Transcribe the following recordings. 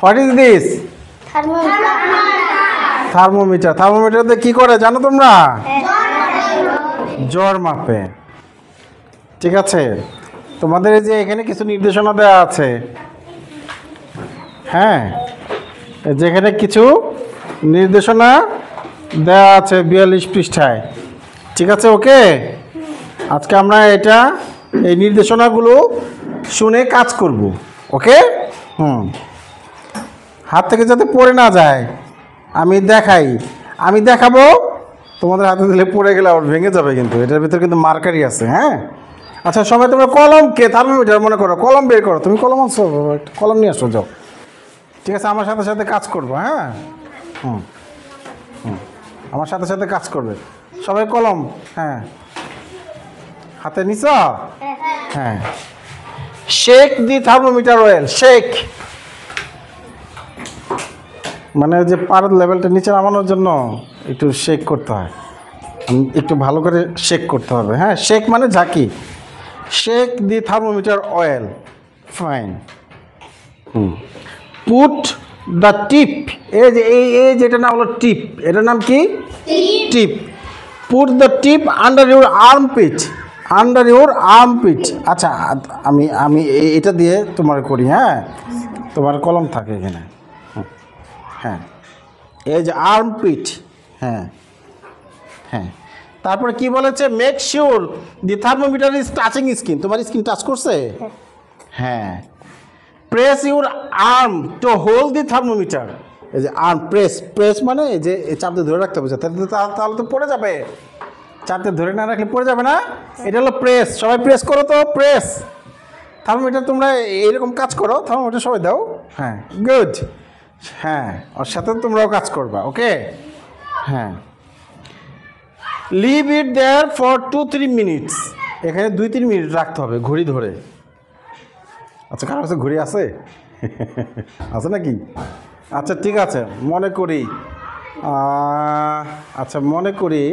What is this? Thermometer. Thermometer দিয়ে কি করে জানো তোমরা? জ্বর মাপে। ঠিক আছে, তোমাদের এই যে এখানে কিছু নির্দেশনা দেওয়া আছে, হ্যাঁ, যেখানে কিছু নির্দেশনা দেওয়া আছে 42 পৃষ্ঠায়। ঠিক আছে, ওকে। আজকে আমরা এই নির্দেশনাগুলো শুনে কাজ করব, ওকে। হাত থেকে যাতে পড়ে না যায়, আমি দেখাবো, তোমাদের হাতে দিলে পড়ে গেলে আবার ভেঙে যাবে, কিন্তু এটার ভিতরে কিন্তু মার্কারি আছে, হ্যাঁ। আচ্ছা, সবাই তোমরা কলমকে থার্মোমিটার মনে করো, কলম বের করো। তুমি কলম আনছো, কলম নিয়ে আসো, যাও। ঠিক আছে, আমার সাথে সাথে কাজ করবো, হ্যাঁ। আমার সাথে সাথে কাজ করবে সবাই। কলম, হ্যাঁ, হাতে নিছ, হ্যাঁ। Shake the thermometer oil. Shake মানে যে পারদ লেভেলটা নিচে নামানোর জন্য একটু শেক করতে হয়, একটু ভালো করে শেক করতে হবে, হ্যাঁ। শেক মানে ঝাঁকি। Shake the thermometer well, fine. Put the tip, এই যেটা নাম হলো টিপ, এটার নাম কি? Tip. Put the tip under your armpit. Under your armpit. আচ্ছা, আমি এটা দিয়ে তোমার করি, হ্যাঁ। তোমার কলম থাকে এখানে, হ্যাঁ। এই যে আর্মপিট, হ্যাঁ হ্যাঁ। তারপরে কি বলেছে? Make sure the thermometer is touching skin. তোমার স্কিন টাচ করছে, হ্যাঁ। Press your arm to hold the thermometer. এই যে আর্ম, প্রেস মানে এই যে চাপতে ধরে রাখতে হবে, তাহলে তো পড়ে যাবে। চাপতে ধরে না রাখলে পড়ে যাবে না, এটা হলো প্রেস। সবাই প্রেস করো তো, প্রেস। থার্মোমিটার তোমরা এইরকম কাজ করো, থার্মোমিটার সবাই দাও, হ্যাঁ, গুড। হ্যাঁ, ওর সাথে তোমরাও কাজ করবা, ওকে, হ্যাঁ। Leave it there for 2-3 minutes. এখানে 2-3 মিনিট রাখতে হবে ঘড়ি ধরে। আচ্ছা, কার কাছে ঘড়ি আছে? আছে নাকি? আচ্ছা, ঠিক আছে, মনে করি, আচ্ছা মনে করি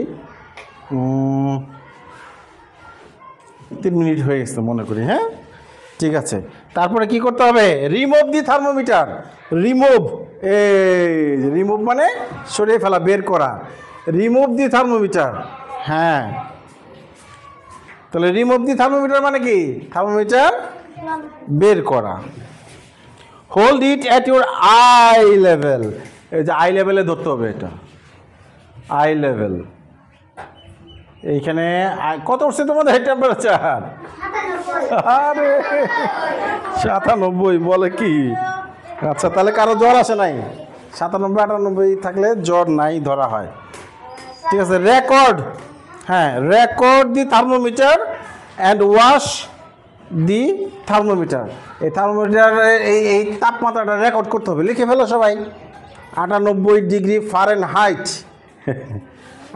3 মিনিট হয়ে গেছে মনে করি, হ্যাঁ, ঠিক আছে। তারপরে কি করতে হবে? রিমুভ দি থার্মোমিটার। রিমুভ, রিমুভ মানে সরিয়ে ফেলা, বের করা। রিমুভ দি থার্মোমিটার, হ্যাঁ। তাহলে রিমুভ দি থার্মোমিটার মানে কি? থার্মোমিটার বের করা। Hold it at your I level. এই যে আই লেভেলে ধরতে হবে, এটা আই লেভেল। এইখানে কত উঠছে তোমাদের টেম্পারেচার? আরে 97 বলে কি? আচ্ছা, তাহলে কারো জ্বর আসে নাই? 97-98 থাকলে জ্বর নাই ধরা হয়। ঠিক আছে, রেকর্ড, হ্যাঁ, record the thermometer and wash the thermometer. এই থার্মোমিটার এই তাপমাত্রাটা রেকর্ড করতে হবে, লিখে ফেলো সবাই। 98 ডিগ্রি ফারেনহাইট।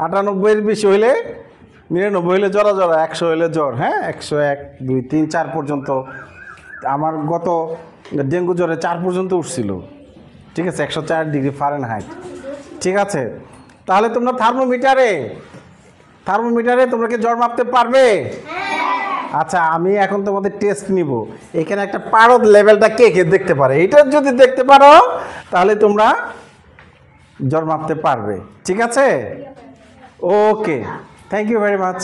98-এর বেশি হইলে 99 হইলে জ্বর, 100 হইলে জ্বর, হ্যাঁ। 101, 2, 3, 4 পর্যন্ত। আমার গত ডেঙ্গু জ্বরে 4 পর্যন্ত উঠছিল। ঠিক আছে, 104 ডিগ্রি ফারেনহাইট। ঠিক আছে, তাহলে তোমরা থার্মোমিটারে তোমরা কি জ্বর মাপতে পারবে? আচ্ছা, আমি এখন তোমাদের টেস্ট নিব। এখানে একটা পারদ লেভেলটা কে কে দেখতে পারে, এটা যদি দেখতে পারো তাহলে তোমরা জ্বর মাপতে পারবে। ঠিক আছে, ওকে, থ্যাংক ইউ ভেরি মাচ।